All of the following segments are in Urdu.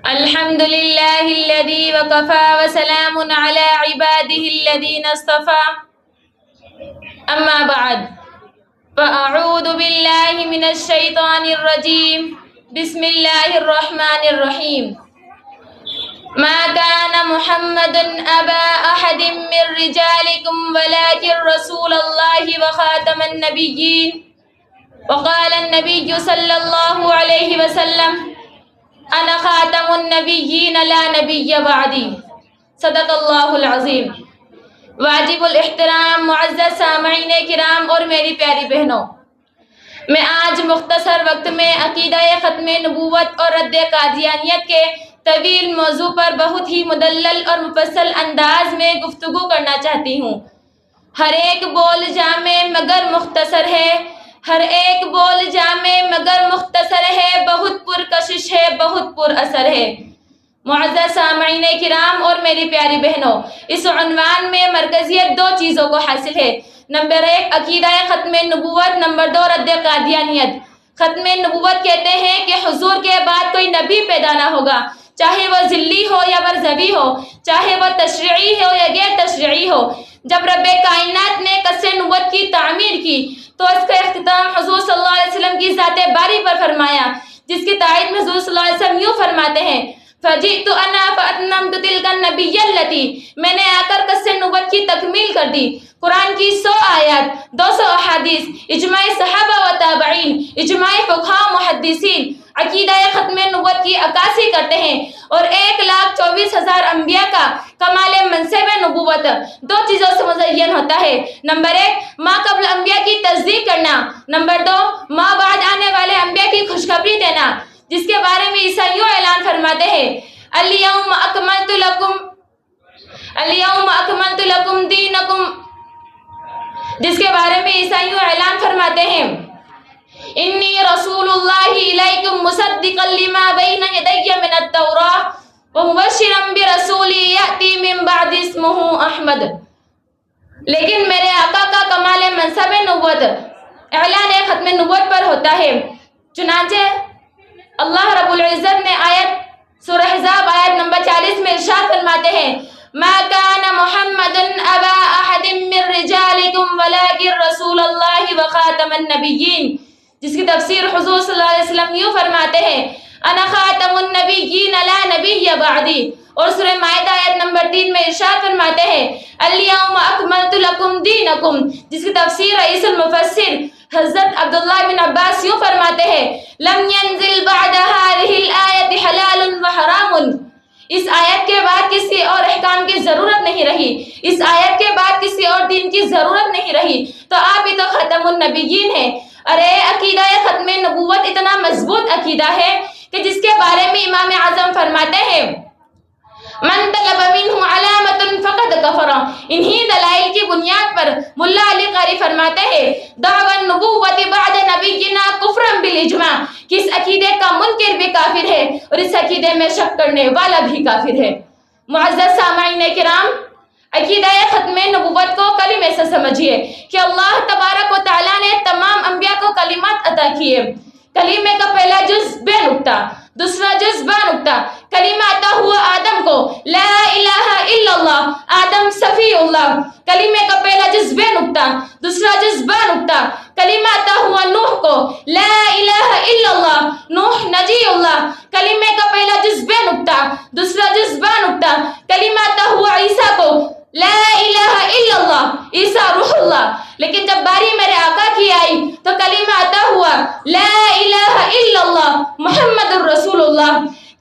الحمد لله الذي وكفى وسلام على عباده الذين اصطفى أما بعد فأعوذ بالله من الشيطان الرجيم بسم الله الرحمن الرحيم ما كان محمد أبا أحد من رجالكم ولكن رسول الله وخاتم النبيين وقال النبي صلى الله عليه وسلم انا خاتم النبیین لا نبی بعدی صدق اللہ العظیم۔ واجب الاحترام معزز سامعین کرام اور میری پیاری بہنوں، میں آج مختصر وقت میں عقیدہ ختم نبوت اور رد قادیانیت کے طویل موضوع پر بہت ہی مدلل اور مفصل انداز میں گفتگو کرنا چاہتی ہوں۔ ہر ایک بول جامع مگر مختصر ہے، ہر ایک بول جامع مگر مختصر ہے، بہت پرکشش ہے، بہت پر اثر ہے۔ معزز سامعین کرام اور میری پیاری بہنوں، اس عنوان میں مرکزیت دو چیزوں کو حاصل ہے۔ نمبر 1 عقیدہ ختم نبوت، نمبر 2 رد قادیانیت۔ ختم نبوت کہتے ہیں کہ حضور کے بعد کوئی نبی پیدا نہ ہوگا، چاہے وہ ذلی ہو یا برزوی ہو، چاہے وہ تشریعی ہو یا غیر تشریعی ہو۔ جب رب کائنات نے قصر نبوت کی تعمیر کی تو اس کا اختتام حضور صلی اللہ علیہ وسلم کی ذات باری پر فرمایا، جس کی تائید میں حضور صلی اللہ علیہ وسلم یوں فرماتے ہیں فَجِئْتُ أَنَا فَأَتْمَمْتُ تِلْكَ النَّبِيَّ الَّتِي، میں نے آ کر قصر نبوت کی تکمیل کر دی۔ قرآن کی 100 آیات، 200 احادیث، اجماع صحابہ و تابعین، اجماع فقہاء و محدثین عقیدہ ختم نبوت کی عکاسی کرتے ہیں، اور 1,24,000 انبیاء کا کمال منصب نبوت دو چیزوں سے مزین ہوتا ہے۔ نمبر 1 ما قبل انبیاء کی تصدیق کرنا، نمبر 2 ما بعد آنے والے انبیاء کی خوشخبری دینا، جس کے بارے میں عیسیٰ یوں اعلان فرماتے ہیں اليوم اکملت لکم دینکم، جس کے بارے میں عیسیٰ یوں اعلان فرماتے ہیں انی رسول اللہ الیکم مصدقا لما بین یدی من التوراۃ ومبشرا برسول یأتی من بعد اسمہ احمد۔ لیکن میرے آقا کا کمال منصب نبوت اعلان ختم نبوت پر ہوتا ہے۔ چنانچہ اللہ رب العزت نے سورہ احزاب آیت نمبر 40 میں ارشاد فرماتے ہیں ما کان محمد ابا احد من رجالکم ولکن رسول اللہ وخاتم النبیین، جس کی تفسیر حضور صلی اللہ علیہ وسلم یوں فرماتے ہیں انا خاتم النبیین لا نبی بعدی، اور سورہ مائدہ آیت نمبر 3 میں ارشاد فرماتے ہیں الیوم اکملت لکم دینکم، جس کی تفسیر رئیس المفسر حضرت عبداللہ بن عباس یوں فرماتے ہیں لم ينزل بعد هذه الآیت حلال وحرام، اس آیت کے بعد کسی اور احکام کی ضرورت نہیں رہی، اس آیت کے بعد کسی اور دین کی ضرورت نہیں رہی، تو آپ ہی تو ختم النبیین ہیں۔ ارے عقیدہ ختم نبوت اتنا مضبوط عقیدہ ہے کہ جس کے بارے میں امام اعظم فرماتے ہیں من طلب منہ علامت فقد کفر، انہی دلائل کی بنیاد پر ملا علی قاری فرماتے ہیں دعوی النبوت بعد نبینا کفرا بالاجماع، کہ اس عقیدے کا منکر بھی کافر ہے اور اس عقیدے میں شک کرنے والا بھی کافر ہے۔ معزز سامعین کرام، عقیدہ ختم نبوت کو کلمے سے سمجھیے کہ اللہ تبارک و تعالیٰ نے تمام انبیاء کو کلمات عطا کیے۔ کلمے کا پہلا جز بے نقطہ، دوسرا جز با نقطہ۔ کلمہ عطا ہوا آدم کو لا الہ الا اللہ، آدم صفی اللہ۔ کلمے کا پہلا جز بے نقطہ، دوسرا جز با نقطہ۔ کلمہ عطا ہوا نوح کو لا الہ الا اللہ، نوح نجی اللہ۔ کلمے کا پہلا جز بے نقطہ، دوسرا جز با نقطہ۔ کلمہ عطا ہوا عیسیٰ کو لا الہ الا اللہ، عیسیٰ روح اللہ۔ لیکن جب باری میرے آقا کی آئی تو کلمہ عطا ہوا لا الہ الا اللہ محمد الرسول اللہ۔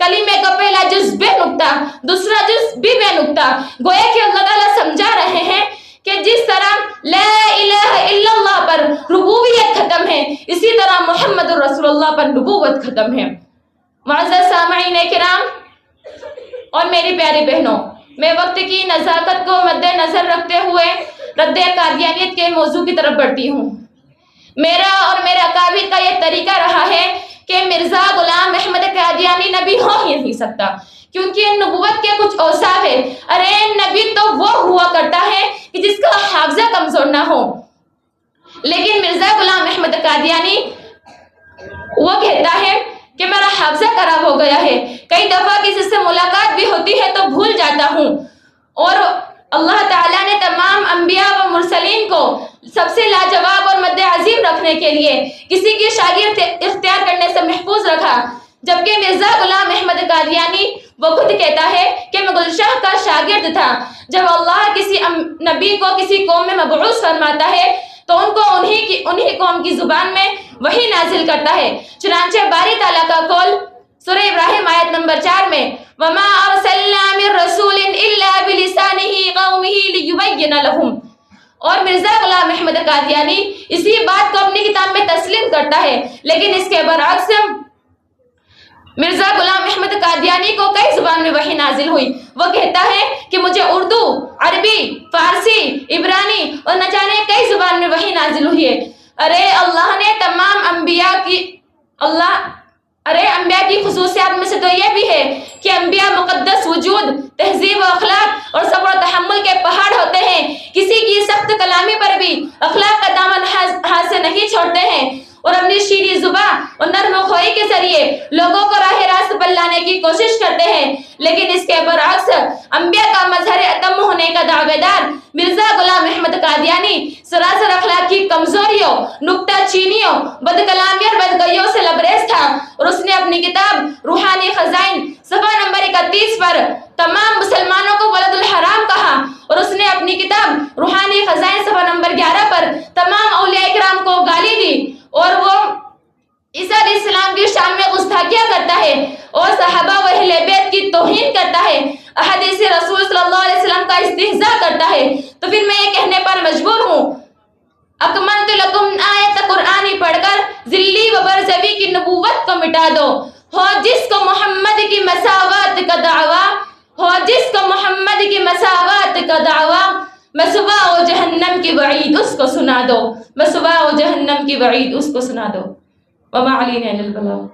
کلمے کا پہلا جز بے نقطہ، دوسرا جز بھی بے نقطہ۔ گویا کہ اللہ تعالیٰ سمجھا رہے ہیں کہ جس طرح لا الہ الا اللہ پر ربوبیت ختم ہے، اسی طرح محمد الرسول اللہ پر نبوت ختم ہے۔ معزز سامعین کرام اور میری پیاری بہنوں، میں وقت کی نزاکت کو مد نظر رکھتے ہوئے رد قادیانیت کے موضوع کی طرف بڑھتی ہوں۔ میرا اور میرے اکابر کا یہ طریقہ رہا ہے کہ مرزا غلام احمد قادیانی نبی ہو ہی نہیں سکتا، کیونکہ نبوت کے کچھ اوصاف ہے۔ ارے نبی تو وہ ہوا کرتا ہے کہ جس کا حافظہ کمزور نہ ہو، لیکن مرزا غلام احمد قادیانی وہ کہتا ہے کہ میرا حافظہ خراب ہو گیا ہے، کئی دفعہ کسی سے ملاقات بھی ہوتی ہے تو بھول جاتا ہوں۔ اور اللہ تعالیٰ نے تمام انبیاء و مرسلین کو سب سے لاجواب اور مد عظیم رکھنے کے لیے کسی کی شاگرد اختیار کرنے سے محفوظ رکھا، جبکہ مرزا غلام احمد قادیانی وہ خود کہتا ہے کہ میں گلشاہ کا شاگرد تھا۔ جب اللہ کسی نبی کو کسی قوم میں مبعوث فرماتا ہے تو ان کو انہی قوم کی زبان میں وحی نازل کرتا ہے۔ چنانچہ باری تعالیٰ کا قول سورہ ابراہیم آیت نمبر 4 میں وَمَا أَرْسَلْنَا مِن رَّسُولٍ إِلَّا بِلِسَانِ قَوْمِهِ لِيُبَيِّنَ لَهُمْ، اور مرزا غلام احمد قادیانی اسی بات کو اپنی کتاب میں تسلیم کرتا ہے، لیکن اس کے برعکس مرزا غلام احمد قادیانی کو کئی زبان میں وحی نازل ہوئی۔ وہ کہتا ہے کہ مجھے اردو، عربی، فارسی، عبرانی اور نہ جانے کئی زبان میں وحی نازل ہوئی ہے۔ اللہ نے تمام انبیاء کی خصوصیات میں سے تو یہ بھی ہے کہ انبیاء مقدس وجود، تہذیب و اخلاق اور صبر و تحمل کے پہاڑ ہوتے ہیں، کسی کی سخت کلامی پر بھی اخلاق کا دامن ہاتھ سے نہیں چھوڑتے ہیں اور اپنی شیریں زبان اور نرم خوئی کے ذریعے لوگوں کو راہ راست پر لانے کی کوشش کرتے ہیں۔ لیکن اس کے برعکس انبیاء کا مظہر اتم ہونے کا دعوے دار مرزا غلام احمد قادیانی سراسر اخلاقی کمزوریوں، نکتہ چینیوں، بد کلامی اور بدگوئیوں سے لبریز تھا، اور اس نے اپنی کتاب روحانی خزائن صفحہ نمبر 31 پر تمام مسلمانوں کو ولد الحرام کہا، اور اس نے اپنی کتاب روحانی خزائن صفحہ نمبر 11 پر تمام اولیاء کرام کو گالی دی، اور وہ عیسیٰ علیہ السلام کی شان میں گستاخیاں کرتا ہے اور صحابہ و اہل بیت کی توہین کرتا ہے، احادیث رسول صلی اللہ علیہ وسلم کا استہزاء کرتا ہے۔ تو پھر میں یہ کہنے پر مجبور ہوں اکملت لکم آیت قرآنی پڑھ کر ذلی و برزوی کی نبوت کو مٹا دو۔ ہو جس کو محمد کی مساوات کا دعویٰ، ہو جس کو محمد کی مساوات کا دعویٰ، مسوا و جہنم کی وعید اس کو سنا دو، مسوا و جہنم کی وعید اس کو سنا دو۔ وما علینا الا البلاغ۔